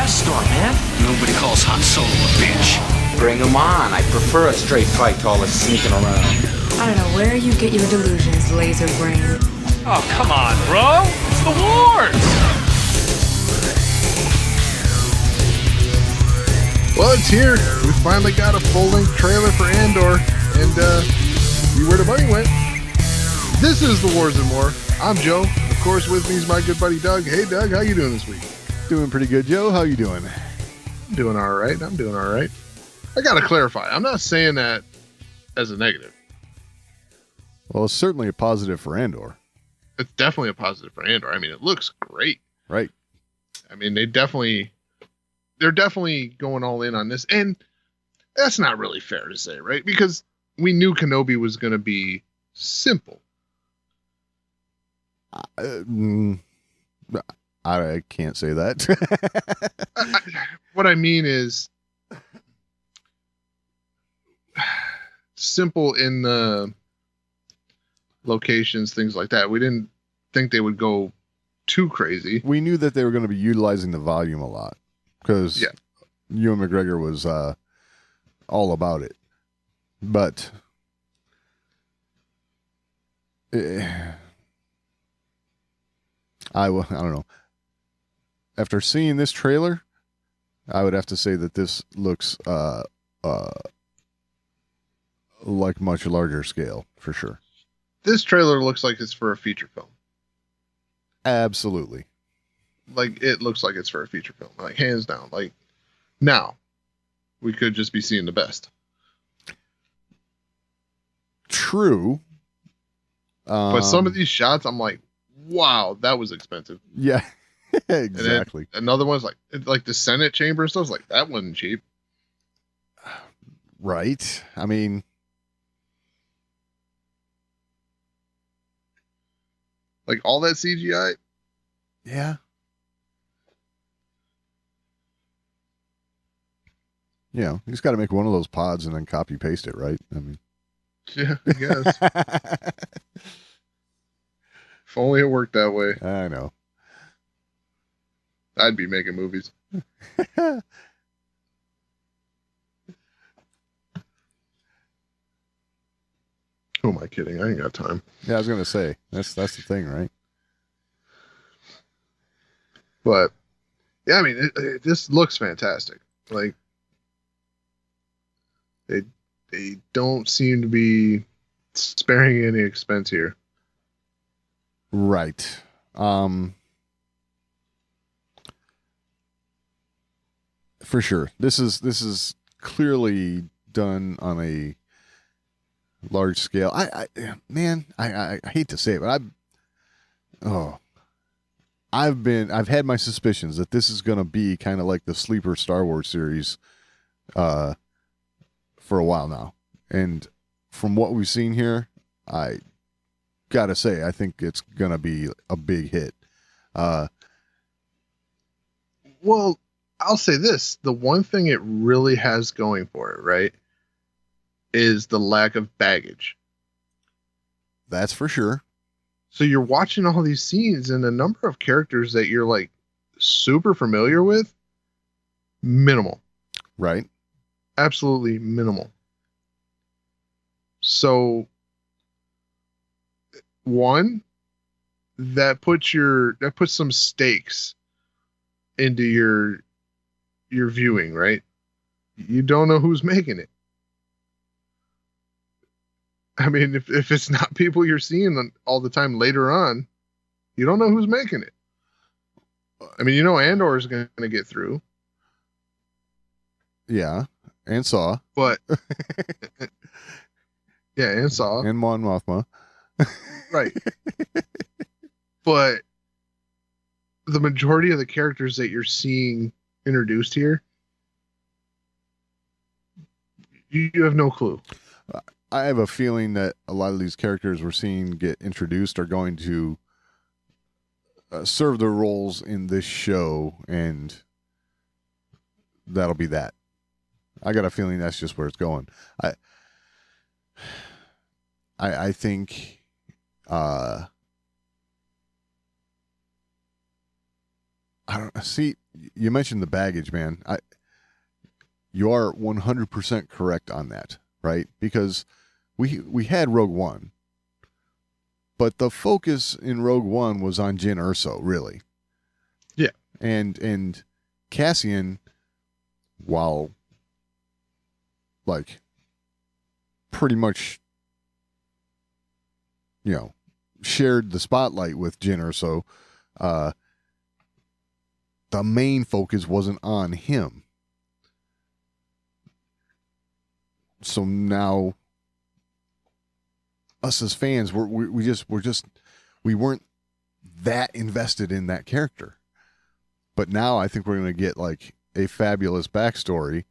Death Star, man. Nobody calls Han Solo a bitch. Bring him on. I prefer a straight fight to all this sneaking around. I don't know where you get your delusions, laser brain. Oh, come on, bro. It's the wars. Well, it's here. We finally got a full-length trailer for Andor, and see where the money went. This is The Wars and More. I'm Joe. Of course, with me is my good buddy Doug. Hey, Doug, how you doing this week? Doing pretty good, Joe. How you doing? I'm doing all right. I got to clarify. I'm not saying that as a negative. Well, it's certainly a positive for Andor. It's definitely a positive for Andor. I mean, it looks great. Right. I mean, they're definitely going all in on this. And that's not really fair to say, right? Because we knew Kenobi was going to be simple. I can't say that. What I mean is simple in the locations, things like that. We didn't think they would go too crazy. We knew that they were going to be utilizing the volume a lot because Ewan McGregor was all about it. But I don't know. After seeing this trailer, I would have to say that this looks like much larger scale for sure. This trailer looks like it's for a feature film. Absolutely. Like, it looks like it's for a feature film. Like, hands down. Like, now, we could just be seeing the best. True. But some of these shots, I'm like, wow, that was expensive. Yeah, exactly. Another one's like the Senate chamber and stuff. Like, that wasn't cheap. Right. I mean, like all that CGI. Yeah. Yeah, he's got to make one of those pods and then copy paste it, right? I mean, yeah, I guess. If only it worked that way. I know. I'd be making movies. Who am I kidding? I ain't got time. Yeah, I was gonna say that's the thing, right? But yeah, I mean, this looks fantastic. Like, they don't seem to be sparing any expense here. Right. For sure. This is clearly done on a large scale. I hate to say it, but I've had my suspicions that this is going to be kind of like the sleeper Star Wars series for a while now. And from what we've seen here, I got to say, I think it's going to be a big hit. Well, I'll say this. The one thing it really has going for it, right, is the lack of baggage. That's for sure. So you're watching all these scenes and the number of characters that you're like super familiar with, minimal. Right. Absolutely minimal. So one, that puts some stakes into your viewing, right? You don't know who's making it. I mean, if it's not people you're seeing all the time later on, you don't know who's making it. I mean, Andor is going to get through. Yeah, and Saw. But yeah, and Saw. And Mon Mothma. Right. But the majority of the characters that you're seeing introduced here, you have no clue. I have a feeling that a lot of these characters we're seeing get introduced are going to serve their roles in this show, and that'll be that. I got a feeling that's just where it's going. I think I don't see. you mentioned the baggage, man. You are 100% correct on that, right? Because we had Rogue One, but the focus in Rogue One was on Jyn Erso, really. Yeah. And Cassian, while like pretty much, shared the spotlight with Jyn Erso, the main focus wasn't on him. So now, us as fans, we weren't that invested in that character. But now I think we're going to get like a fabulous backstory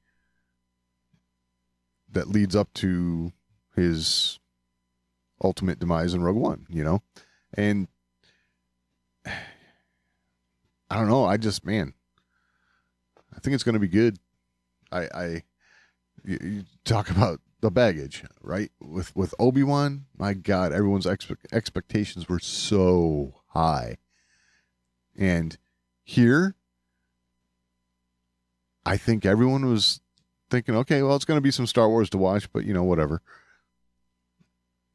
that leads up to his ultimate demise in Rogue One, and I don't know. I think it's going to be good. You talk about the baggage, right? With Obi-Wan, my God, everyone's expectations were so high. And here, I think everyone was thinking, okay, well, it's going to be some Star Wars to watch, but whatever.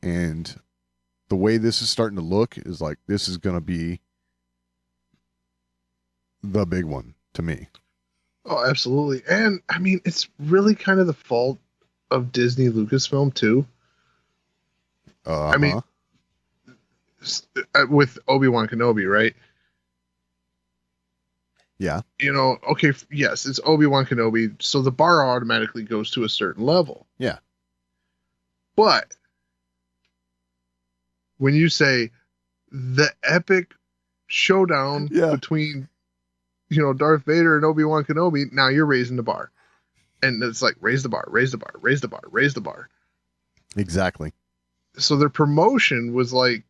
And the way this is starting to look is like this is going to be the big one to me. Oh, absolutely. And I mean, it's really kind of the fault of Disney Lucasfilm too. I mean, with Obi-Wan Kenobi, right? Yeah. Okay, yes, it's Obi-Wan Kenobi, so the bar automatically goes to a certain level. Yeah. But when you say the epic showdown between Darth Vader and Obi-Wan Kenobi, now you're raising the bar. And it's like, raise the bar, raise the bar, raise the bar, raise the bar. Exactly. So their promotion was like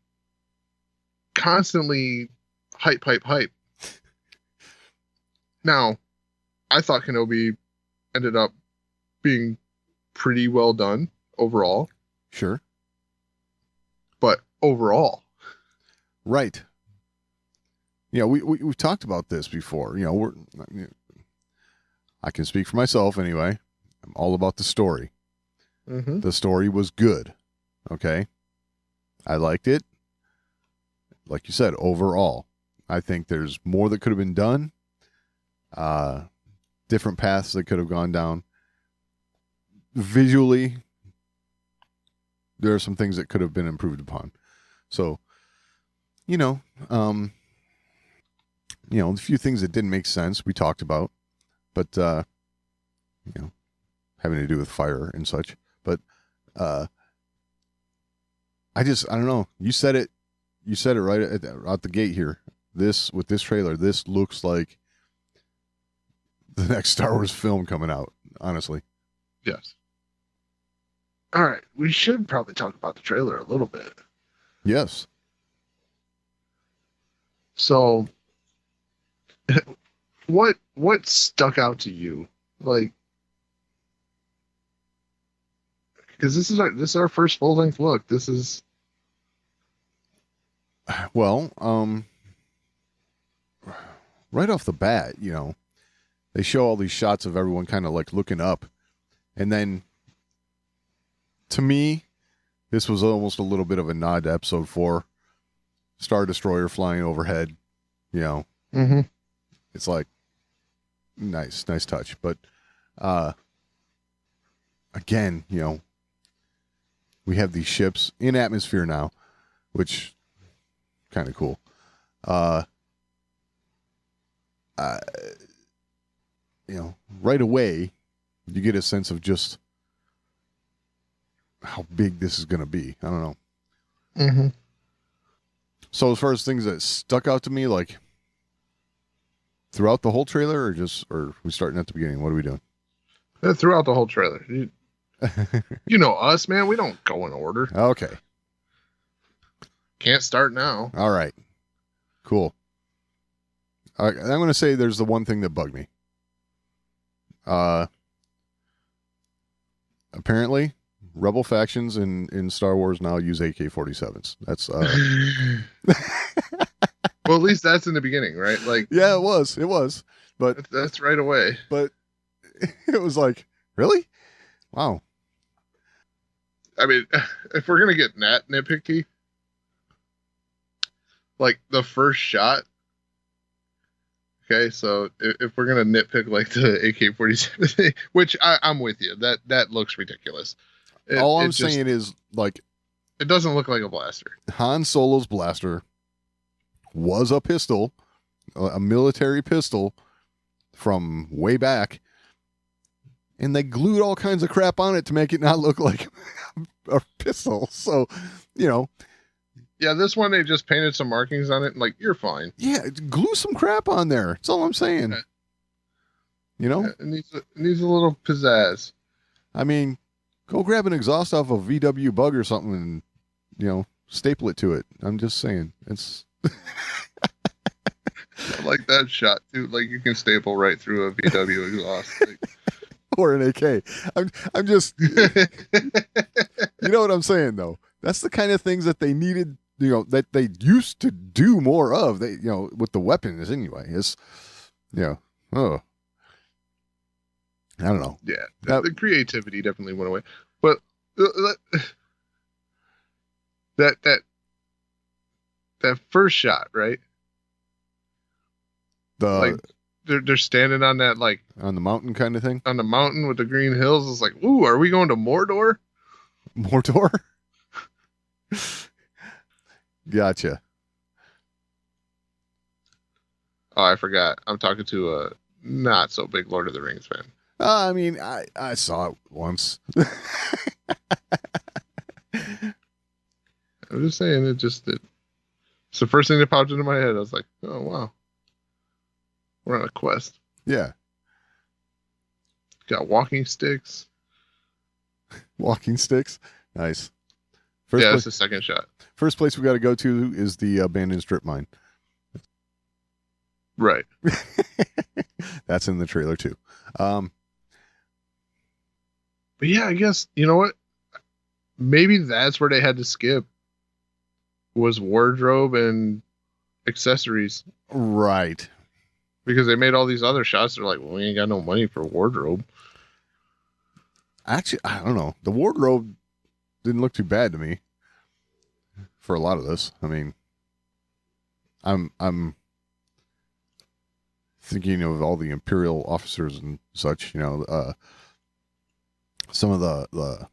constantly hype, hype, hype. Now, I thought Kenobi ended up being pretty well done overall. Sure. But overall. Right. We've talked about this before. I can speak for myself anyway. I'm all about the story. Mm-hmm. The story was good. Okay. I liked it. Like you said, overall, I think there's more that could have been done. Different paths that could have gone down. Visually, there are some things that could have been improved upon. So, a few things that didn't make sense we talked about, but having to do with fire and such. But I don't know. You said it right out the gate here. With this trailer, this looks like the next Star Wars film coming out, honestly. Yes. All right. We should probably talk about the trailer a little bit. Yes. So, what stuck out to you? Like, because this is our first full length look. This is right off the bat, they show all these shots of everyone kind of like looking up, and then to me, this was almost a little bit of a nod to Episode 4. Star Destroyer flying overhead, Mm-hmm. It's like nice touch. But again, we have these ships in atmosphere now, which kind of cool. Right away, you get a sense of just how big this is going to be. I don't know. Mm-hmm. So as far as things that stuck out to me, like throughout the whole trailer, or we starting at the beginning? What are we doing? Throughout the whole trailer. You know us, man. We don't go in order. Okay. Can't start now. All right. Cool. All right, I'm going to say there's the one thing that bugged me. Apparently, rebel factions in Star Wars now use AK-47s. That's well, at least that's in the beginning, right? Like, yeah, it was. But That's right away. but it was like, really? Wow. I mean, if we're gonna get nitpicky, like the first shot. Okay, so if we're gonna nitpick like the AK-47, which I'm with you, that looks ridiculous. All I'm saying is, like, it doesn't look like a blaster. Han Solo's blaster was a pistol, a military pistol from way back, and they glued all kinds of crap on it to make it not look like a pistol. So, you know. Yeah, this one they just painted some markings on it, and like, you're fine. Yeah, glue some crap on there. That's all I'm saying. Yeah. You know? Yeah, it needs a little pizzazz. I mean, go grab an exhaust off a VW Bug or something and, you know, staple it to it. I'm just saying. It's... I like that shot, too. Like, you can staple right through a VW exhaust. Like... or an AK. I'm just... you know what I'm saying, though? That's the kind of things that they needed, you know, that they used to do more of. They, you know, with the weapons anyway. It's, you know, oh, I don't know. Yeah, the creativity definitely went away. But that first shot, right? Like they're standing on that, like, on the mountain kind of thing. On the mountain with the green hills. It's like, ooh, are we going to Mordor? Mordor? Gotcha. Oh, I forgot. I'm talking to a not so big Lord of the Rings fan. I mean, I saw it once. I'm just saying, it's the first thing that popped into my head. I was like, oh, wow. We're on a quest. Yeah. Got walking sticks. Walking sticks? Nice. That's the second shot. First place we got to go to is the abandoned strip mine. Right. That's in the trailer too. But yeah, I guess, you know what? Maybe that's where they had to skip, was wardrobe and accessories. Right. Because they made all these other shots. They're like, well, we ain't got no money for wardrobe. Actually, I don't know. The wardrobe didn't look too bad to me for a lot of this. I mean, I'm thinking of all the Imperial officers and such, you know, some of the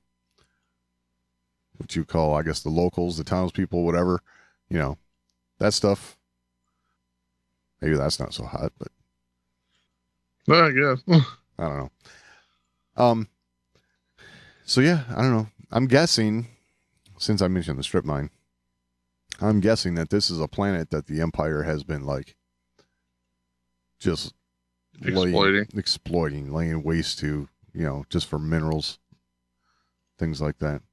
what you call, I guess, the locals, the townspeople, whatever, you know, that stuff. Maybe that's not so hot, but well, I guess. I don't know. So yeah, I don't know. I'm guessing, since I mentioned the strip mine, I'm guessing that this is a planet that the Empire has been, like, just exploiting, laying waste to, you know, just for minerals, things like that.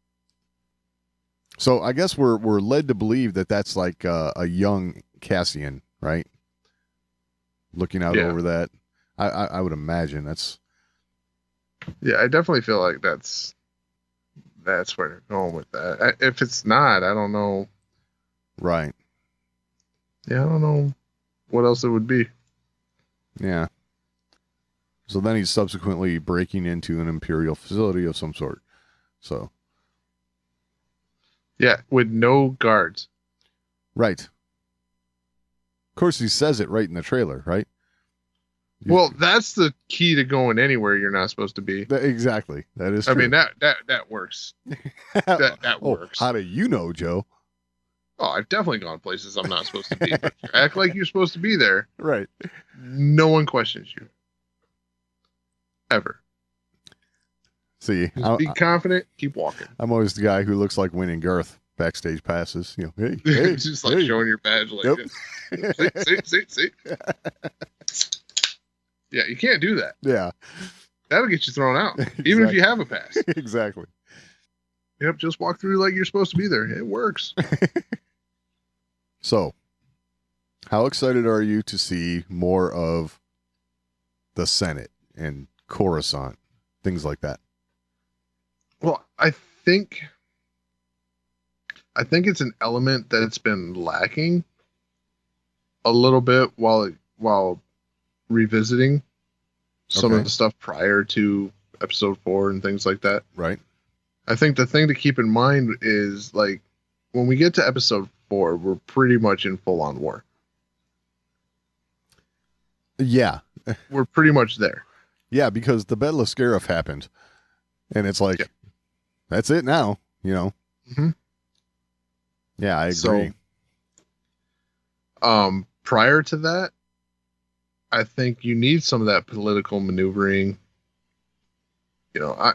So I guess we're led to believe that that's like a young Cassian, right? Looking out over that. I would imagine that's... Yeah, I definitely feel like that's where they're going with that. If it's not, I don't know. Right. Yeah, I don't know what else it would be. Yeah. So then he's subsequently breaking into an Imperial facility of some sort. So. Yeah, with no guards. Right. Of course, he says it right in the trailer, right? Well, that's the key to going anywhere you're not supposed to be. Exactly. That is true. I mean, that works. that works. How do you know, Joe? Oh, I've definitely gone places I'm not supposed to be. But act like you're supposed to be there. Right. No one questions you. Ever. See, be confident, keep walking. I'm always the guy who looks like Wayne Garth backstage passes. You know, hey, just like showing your badge like this. See. Yeah, you can't do that. Yeah. That'll get you thrown out, even if you have a pass. Exactly. Yep, just walk through like you're supposed to be there. It works. So, how excited are you to see more of the Senate and Coruscant, things like that? Well, I think it's an element that's been lacking a little bit while revisiting some Okay. of the stuff prior to episode 4 and things like that. Right. I think the thing to keep in mind is, like, when we get to episode 4, we're pretty much in full-on war. Yeah. We're pretty much there. Yeah, because the Battle of Scarif happened. And it's like, Yeah. that's it now, you know? Mhm. Yeah, I agree. So, prior to that, I think you need some of that political maneuvering. You know,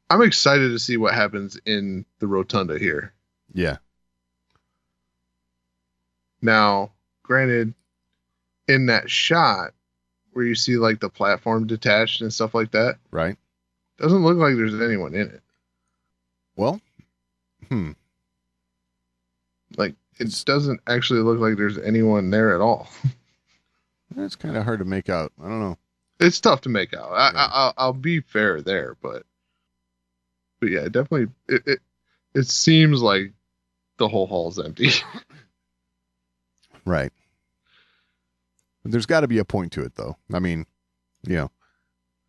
I'm excited to see what happens in the rotunda here. Yeah. Now, granted, in that shot where you see like the platform detached and stuff like that, Right. doesn't look like there's anyone in it. Well, Like, it doesn't actually look like there's anyone there at all. that's kind of hard to make out. I don't know. It's tough to make out. Yeah. I'll be fair there, but yeah, definitely it seems like the whole hall's empty. Right. But there's got to be a point to it, though. I mean, you know,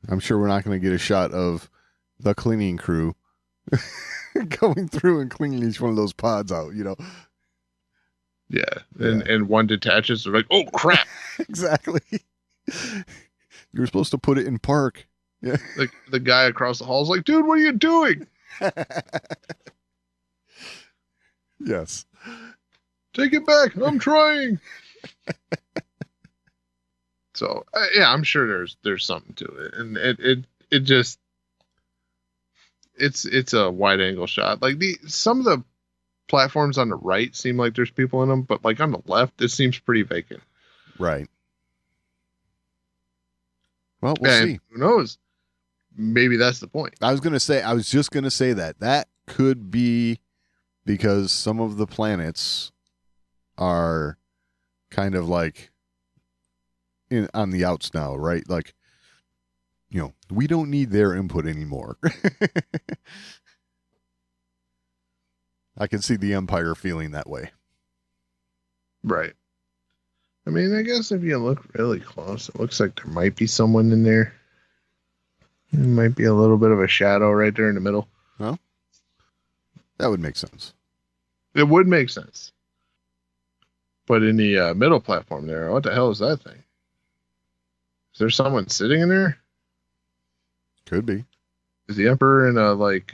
I'm sure we're not going to get a shot of the cleaning crew going through and cleaning each one of those pods out, you know? Yeah, and one detaches. They're like, oh crap! Exactly. You were supposed to put it in park. Yeah. Like the guy across the hall is like, dude, what are you doing? Yes. Take it back. I'm trying. So yeah, I'm sure there's something to it, and it just it's a wide angle shot. Like some of the platforms on the right seem like there's people in them, but like on the left, it seems pretty vacant. Right. Well, we'll see. Who knows? Maybe that's the point. I was just going to say that could be because some of the planets are kind of like on the outs now, right? Like, you know, we don't need their input anymore. I can see the Empire feeling that way. Right. I mean, I guess if you look really close, it looks like there might be someone in there. There might be a little bit of a shadow right there in the middle. Well, that would make sense. It would make sense. But in the middle platform there, what the hell is that thing? Is there someone sitting in there? Could be. Is the Emperor in a, like,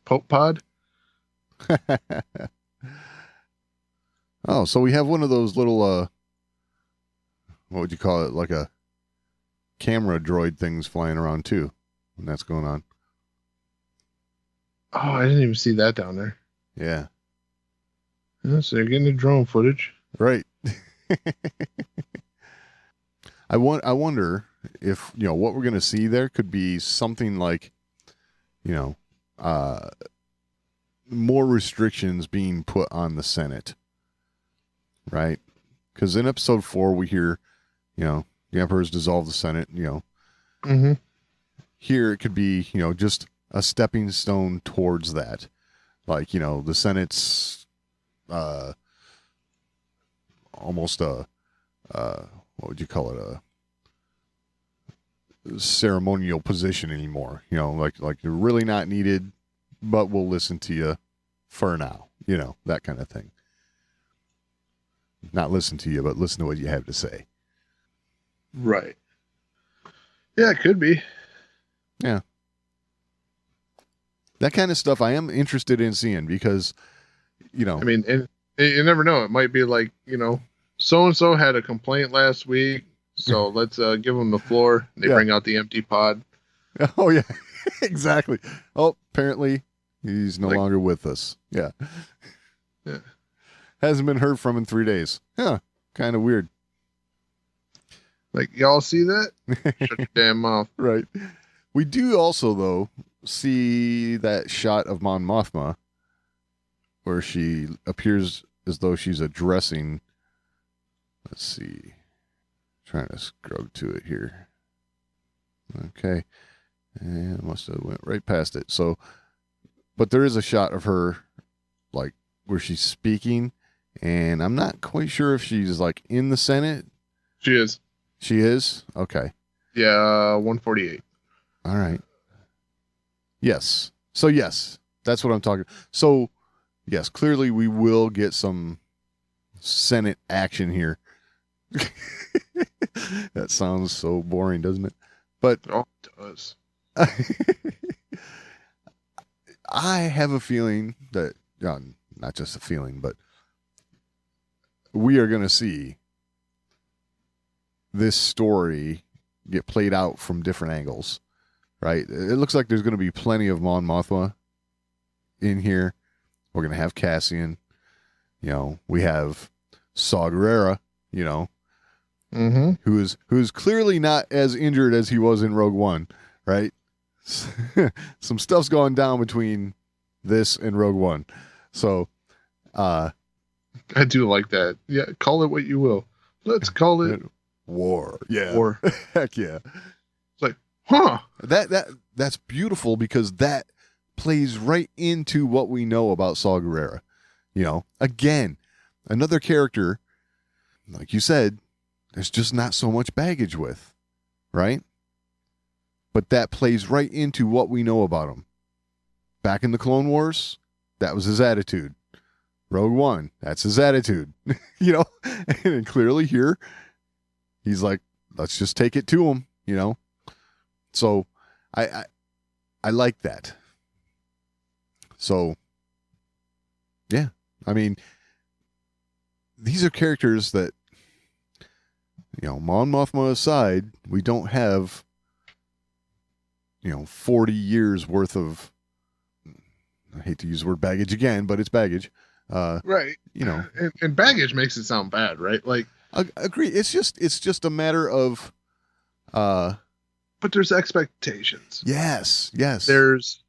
Pope pod? Oh, so we have one of those little, what would you call it? Like a camera droid things flying around too when that's going on. Oh, I didn't even see that down there. Yeah. Yeah, so they're getting the drone footage. Right. I wonder if, you know, what we're going to see there could be something like, you know, more restrictions being put on the Senate. Right? Because in episode 4, we hear, you know, the Emperor's dissolved the Senate, you know. Mm-hmm. Here it could be, you know, just a stepping stone towards that. Like, you know, the Senate's almost a, what would you call it? A ceremonial position anymore. You know, like you're really not needed, but we'll listen to you for now. You know, that kind of thing. Not listen to you, but listen to what you have to say. Right. Yeah, it could be. Yeah. That kind of stuff I am interested in seeing because, you know. I mean, and you never know. It might be like, you know, so-and-so had a complaint last week, so let's give them the floor. They bring out the empty pod. Oh, yeah. Exactly. Oh, apparently he's no longer with us. Yeah. Yeah. Hasn't been heard from in 3 days. Huh. Kind of weird. Like, y'all see that? Shut your damn mouth. Right. We do also, though, see that shot of Mon Mothma where she appears as though she's addressing. Let's see. Trying to scrub to it here. Okay. And must have went right past it. So, but there is a shot of her, like, where she's speaking, and I'm not quite sure if she's, like, in the Senate. She is. She is? Okay. Yeah, 148. All right. Yes. So, yes, that's what I'm talking. So, yes, clearly we will get some Senate action here. That sounds so boring, doesn't it? But Oh, it does. I have a feeling that, not just a feeling, but we are going to see this story get played out from different angles, right? It looks like there's going to be plenty of Mon Mothma in here. We're going to have Cassian. We have Saw Gerrera, Mm-hmm. who's clearly not as injured as he was in Rogue One, right? Some stuff's going down between this and Rogue One. So, I do like that. Yeah, call it what you will. Let's call it war. Yeah. war. Heck yeah. It's like, huh? That's beautiful because that plays right into what we know about Saw Gerrera. Again, another character, like you said, there's just not so much baggage with, right? But that plays right into what we know about him. Back in the Clone Wars, that was his attitude. Rogue One, that's his attitude. And clearly here, he's like, let's just take it to him, So I like that. So yeah, I mean, these are characters that, Mon Mothma aside, we don't have 40 years worth of, I hate to use the word baggage again, but it's baggage. Right. And baggage makes it sound bad, right? Like, agree. It's just a matter of, but there's expectations. Yes. There's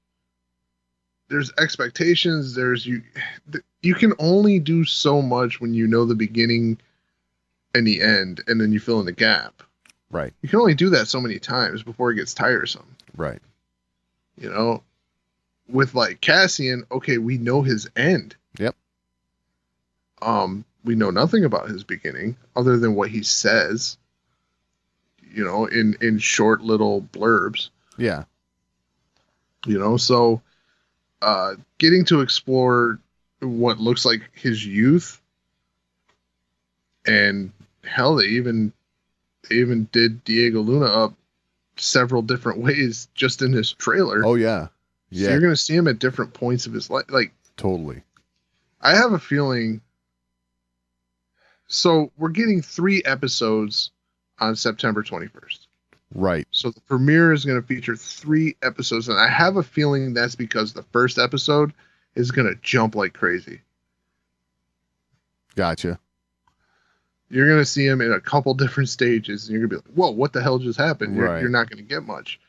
expectations. You can only do so much when you know the beginning and the end, and then you fill in the gap. Right. You can only do that so many times before it gets tiresome. Right. With like Cassian, okay, we know his end. Yep. We know nothing about his beginning other than what he says, in short little blurbs. Yeah. So getting to explore what looks like his youth, and hell, they even did Diego Luna up several different ways just in his trailer. Oh yeah. Yeah. So you're going to see him at different points of his life. Like, totally. I have a feeling. So we're getting 3 episodes on September 21st. Right. So the premiere is going to feature 3 episodes, and I have a feeling that's because the first episode is going to jump like crazy. Gotcha. You're going to see him in a couple different stages, and you're going to be like, whoa, what the hell just happened? Right. You're not going to get much.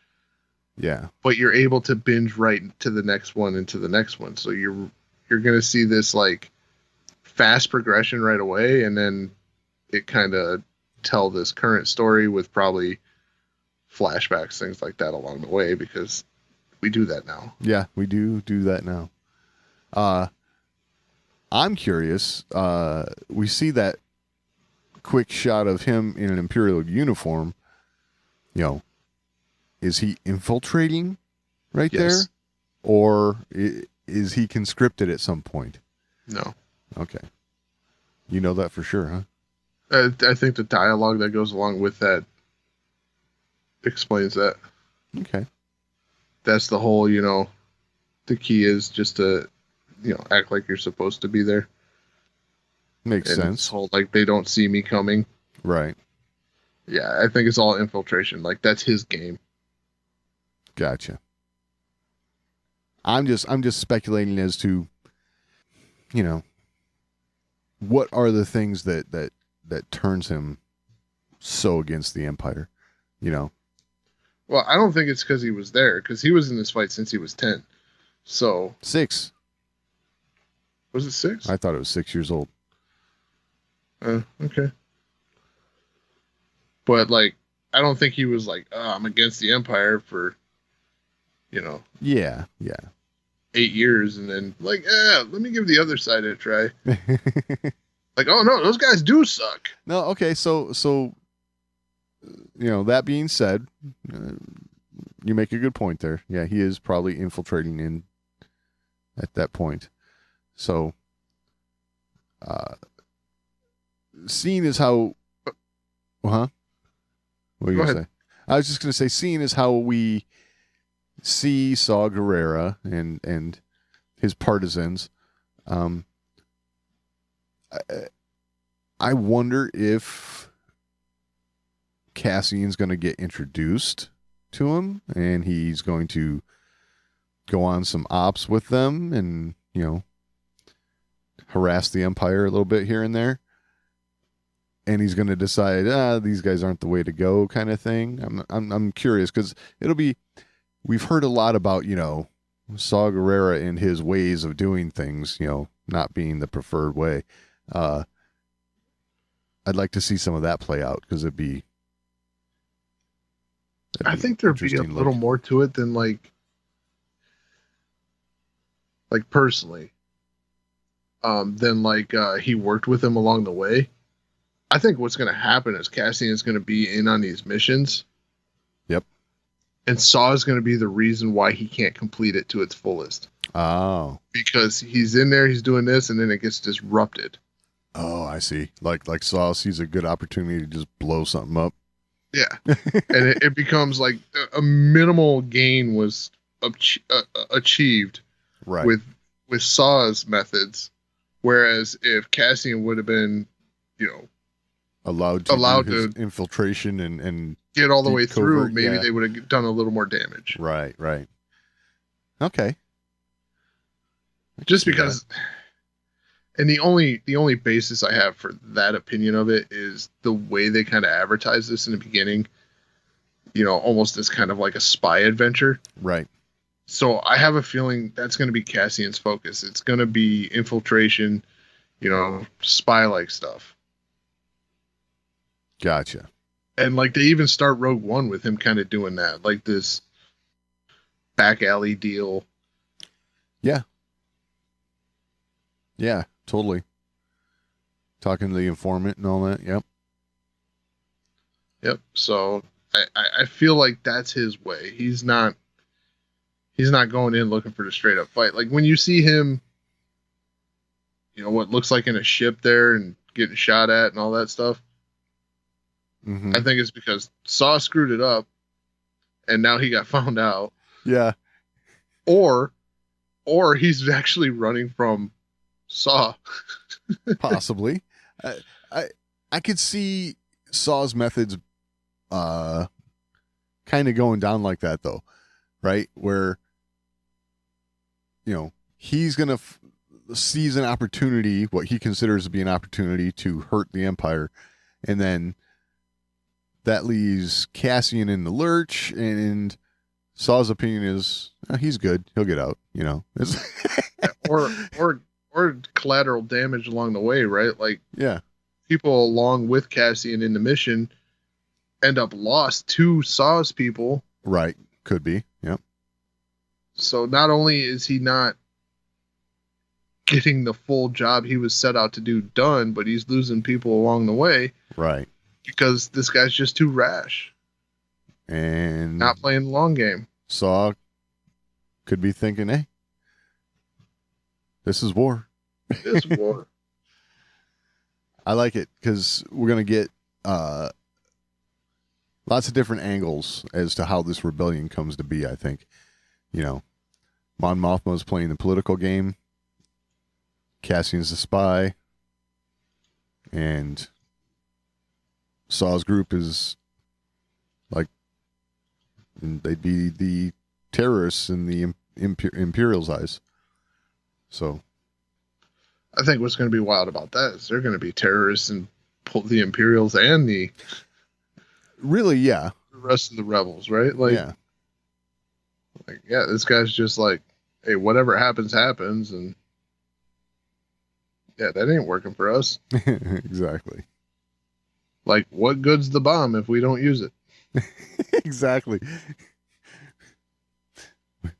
Yeah. But you're able to binge right to the next one and to the next one. So you're going to see this like fast progression right away, and then it kind of tell this current story with probably flashbacks, things like that along the way, because we do that now. Yeah, we do that now. I'm curious. We see that quick shot of him in an Imperial uniform. Is he infiltrating right there? Or is he conscripted at some point? No. Okay. You know that for sure, huh? I think the dialogue that goes along with that explains that. Okay. That's the whole, the key is just to, act like you're supposed to be there. Makes and sense. It's whole, like, they don't see me coming. Right. Yeah, I think it's all infiltration. Like, that's his game. Gotcha. I'm just speculating as to, what are the things that turns him so against the Empire, Well, I don't think it's because he was there, because he was in this fight since he was 10. So 6. Was it 6? I thought it was 6 years old. Okay. But like, I don't think he was like, I'm against the Empire for, Yeah. 8 years, and then like, let me give the other side a try. Like, oh no, those guys do suck. No, okay, so that being said, you make a good point there. Yeah, he is probably infiltrating in at that point. So, seeing as how, What are you Go gonna ahead. say? I was just gonna say, seeing as how we see Saw Gerrera and his partisans, I wonder if Cassian's going to get introduced to him, and he's going to go on some ops with them, and harass the Empire a little bit here and there. And he's going to decide, these guys aren't the way to go, kind of thing. I'm curious because we've heard a lot about Saw Gerrera and his ways of doing things, not being the preferred way. I'd like to see some of that play out because I think there'd be a little more to it than like personally, than he worked with him along the way. I think what's going to happen is Cassian is going to be in on these missions. Yep. And Saw is going to be the reason why he can't complete it to its fullest. Oh. Because he's in there, he's doing this, and then it gets disrupted. Oh, I see. Like Saw sees a good opportunity to just blow something up. Yeah. And it becomes like a minimal gain was achieved right. with Saw's methods. Whereas if Cassian would have been, allowed to infiltration and get all the way through, covert, maybe they would have done a little more damage. Right. Okay. Just because, and the only basis I have for that opinion of it is the way they kind of advertise this in the beginning, almost as kind of like a spy adventure. Right. So I have a feeling that's going to be Cassian's focus. It's going to be infiltration, spy-like stuff. Gotcha. And they even start Rogue One with him kind of doing that, like this back alley deal. Yeah. Yeah, totally. Talking to the informant and all that. Yep. Yep. So I feel like that's his way. He's not going in looking for the straight up fight. Like when you see him, what looks like in a ship there and getting shot at and all that stuff. Mm-hmm. I think it's because Saw screwed it up, and now he got found out. Yeah. Or he's actually running from Saw. Possibly. I could see Saw's methods kind of going down like that, though, right? Where, he's going to seize an opportunity, what he considers to be an opportunity to hurt the Empire, and then that leaves Cassian in the lurch, and Saw's opinion is he's good. He'll get out, or collateral damage along the way, right? Yeah. People along with Cassian in the mission end up lost to Saw's people. Right. Could be. Yep. So not only is he not getting the full job he was set out to do done, but he's losing people along the way. Right. Because this guy's just too rash. And not playing the long game. Saw could be thinking, hey, this is war. This is war. I like it because we're going to get lots of different angles as to how this rebellion comes to be, I think. Mon Mothma's playing the political game. Cassian's the spy. And Saw's group is they'd be the terrorists in the Imperial's eyes. So I think what's going to be wild about that is they're going to be terrorists and pull the Imperials and the rest of the rebels, right? This guy's just like, hey, whatever happens, and that ain't working for us. Exactly. Like, what good's the bomb if we don't use it? Exactly.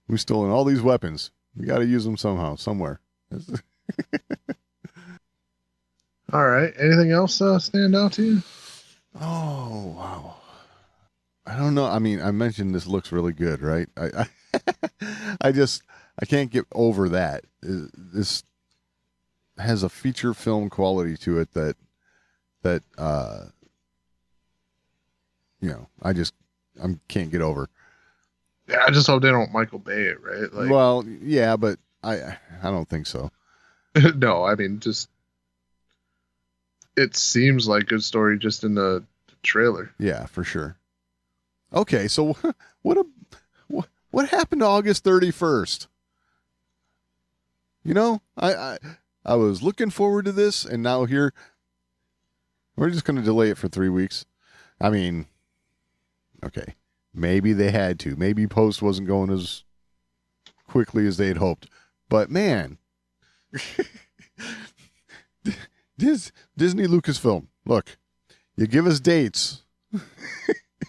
We've stolen all these weapons. We got to use them somehow, somewhere. All right. Anything else stand out to you? Oh, wow. I don't know. I mean, I mentioned this looks really good, right? I can't get over that. This has a feature film quality to it that I can't get over. Yeah, I just hope they don't Michael Bay it, right? Like, Well, yeah, but I don't think so. no, I mean, just it seems like a good story just in the trailer. Yeah, for sure. Okay, so what happened to August 31st? You know, I was looking forward to this, and now here we're just going to delay it for 3 weeks. I mean, okay, maybe they had to. Maybe post wasn't going as quickly as they had hoped. But man, Disney Lucasfilm, look, you give us dates,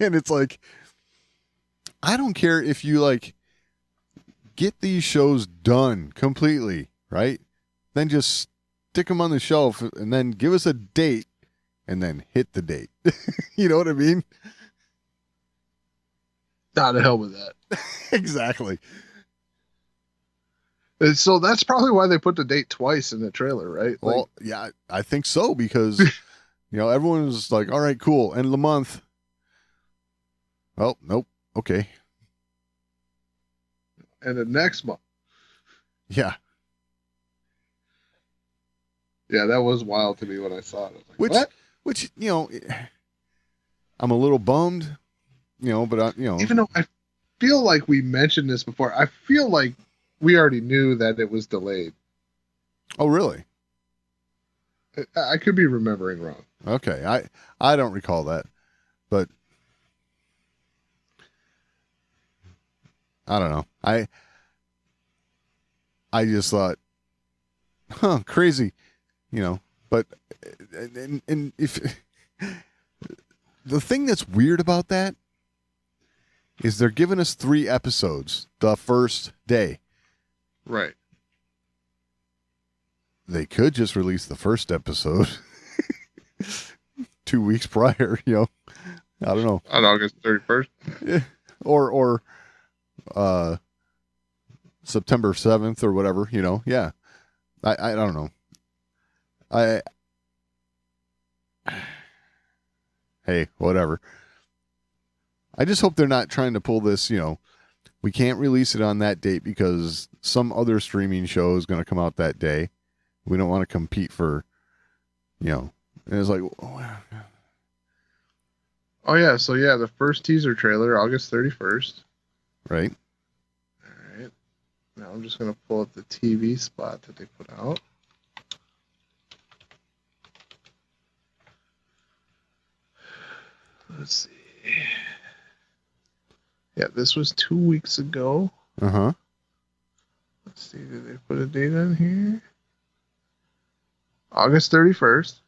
and it's like, I don't care if you like get these shows done completely, right? Then just stick them on the shelf and then give us a date and then hit the date. You know what I mean? Not to hell with that. Exactly. And so that's probably why they put the date twice in the trailer, right? Like, Well, yeah, I think so because, everyone was like, all right, cool. End of the month. Well, nope. Okay. and the next month. Yeah. Yeah, that was wild to me when I saw it. I was like, what? Which, I'm a little bummed, but Even though I feel like we mentioned this before, I feel like we already knew that it was delayed. Oh, really? I could be remembering wrong. Okay. I don't recall that, but I don't know. I just thought, crazy, but, and if the thing that's weird about that is they're giving us 3 episodes the first day. Right. They could just release the first episode 2 weeks prior, I don't know. On August 31st. Yeah. Or September 7th or whatever, yeah. I don't know. Hey, whatever. I just hope they're not trying to pull this, we can't release it on that date because some other streaming show is going to come out that day. We don't want to compete for, and it's like, Oh, yeah. So, yeah, the first teaser trailer, August 31st. right. All right. Now I'm just going to pull up the TV spot that they put out. Let's see. Yeah, this was 2 weeks ago. Uh-huh. Let's see, did they put a date on here? August 31st.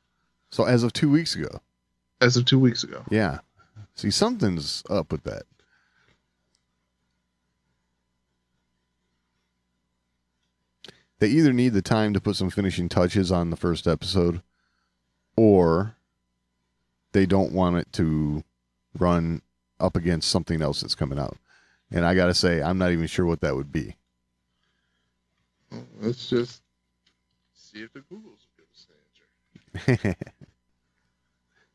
So as of 2 weeks ago. As of 2 weeks ago. Yeah. See, something's up with that. They either need the time to put some finishing touches on the first episode, or they don't want it to run up against something else that's coming out. And I got to say, I'm not even sure what that would be. Let's just see if the Googles will give us the answer.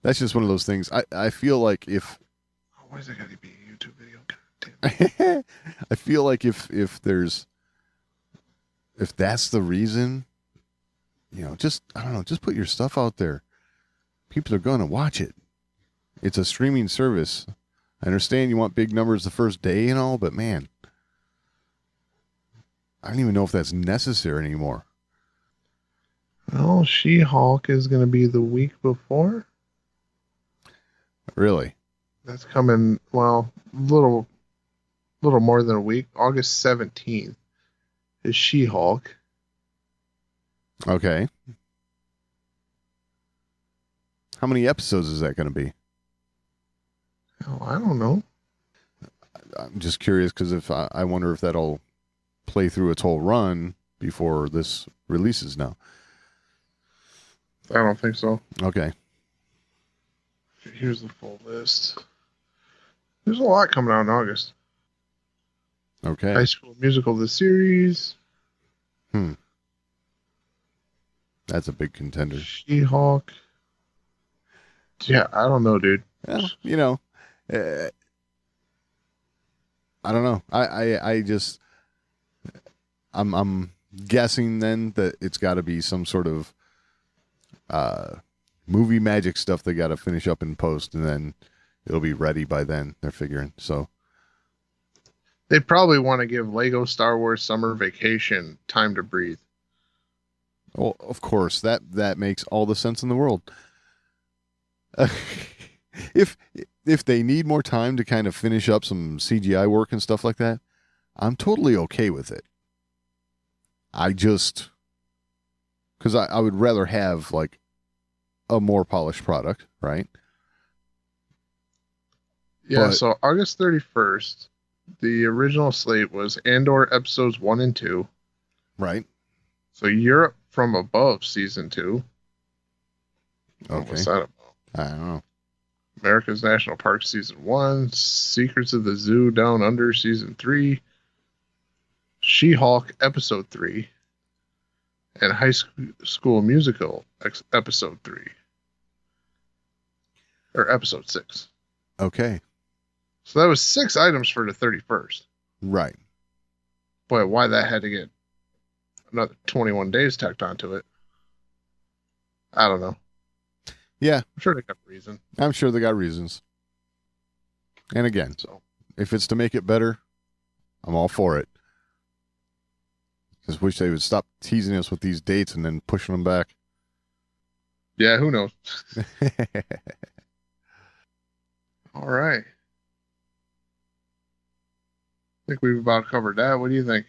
That's just one of those things. I feel like if... Oh, why is that got to be a YouTube video? God damn. I feel like if that's the reason, just, I don't know, just put your stuff out there. People are going to watch it. It's a streaming service. I understand you want big numbers the first day and all, but man, I don't even know if that's necessary anymore. Well, She-Hulk is going to be the week before. Really? That's coming, well, little more than a week. August 17th is She-Hulk. Okay. How many episodes is that going to be? Oh, I don't know. I'm just curious because if I wonder if that'll play through its whole run before this releases now. I don't think so. Okay. Here's the full list. There's a lot coming out in August. Okay. High School Musical, the series. That's a big contender. She-Hulk. Yeah, I don't know, dude. Well, you know, I don't know. I just, I'm guessing then that it's got to be some sort of movie magic stuff they got to finish up in post, and then it'll be ready by then. They're figuring. So They probably want to give Lego Star Wars Summer Vacation time to breathe. well, of course, that makes all the sense in the world. If they need more time to kind of finish up some CGI work and stuff like that, I'm totally okay with it. I just, because I would rather have like a more polished product, right? Yeah, But- so August 31st, the original slate was Andor episodes 1 and 2. Right. So Europe from Above season 2. Okay. What's that about? I don't know. America's National Park season 1, Secrets of the Zoo Down Under season 3, She-Hulk episode 3, and High School Musical episode 3. Or episode 6. Okay. So that was 6 items for the 31st. Right. Boy, why that had to get another 21 days tacked onto it, I don't know. Yeah, I'm sure they got a reason. I'm sure they got reasons. And again, So if it's to make it better, I'm all for it. Just wish they would stop teasing us with these dates and then pushing them back. yeah, who knows? All right. I think we've about covered that. What do you think?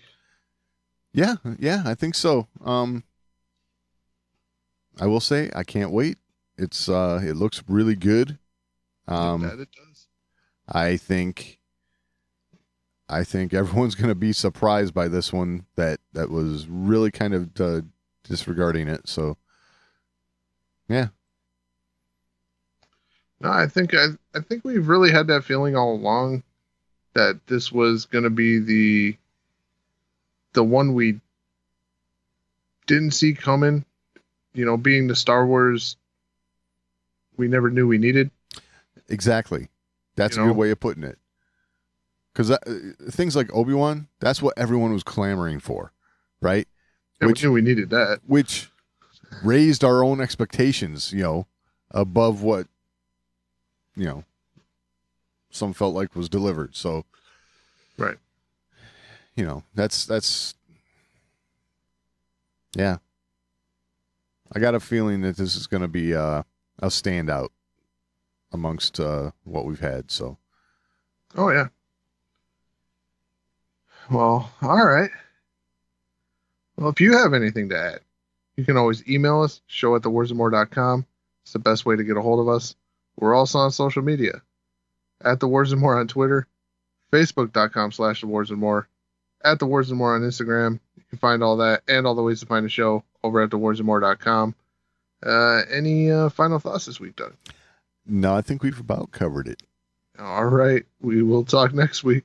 Yeah, I think so. I will say I can't wait. It looks really good. That it does. I think everyone's going to be surprised by this one that was really kind of disregarding it. So, yeah. No, I think we've really had that feeling all along that this was going to be the one we didn't see coming. You know, being the Star Wars we never knew we needed. Exactly. That's a good way of putting it. Because things like Obi-Wan, that's what everyone was clamoring for, right? Yeah, we knew we needed that. Which raised our own expectations, above what, some felt like was delivered. So, Right. That's yeah. I got a feeling that this is going to be a standout amongst what we've had. So, Oh, yeah. Well, all right. Well, if you have anything to add, you can always email us, show@thewarsandmore.com. It's the best way to get a hold of us. We're also on social media, @thewarsandmore on Twitter, facebook.com/thewarsandmore, @thewarsandmore on Instagram. You can find all that and all the ways to find the show over at thewarsandmore.com. Any final thoughts this week, Doug? no, I think we've about covered it. All right. We will talk next week.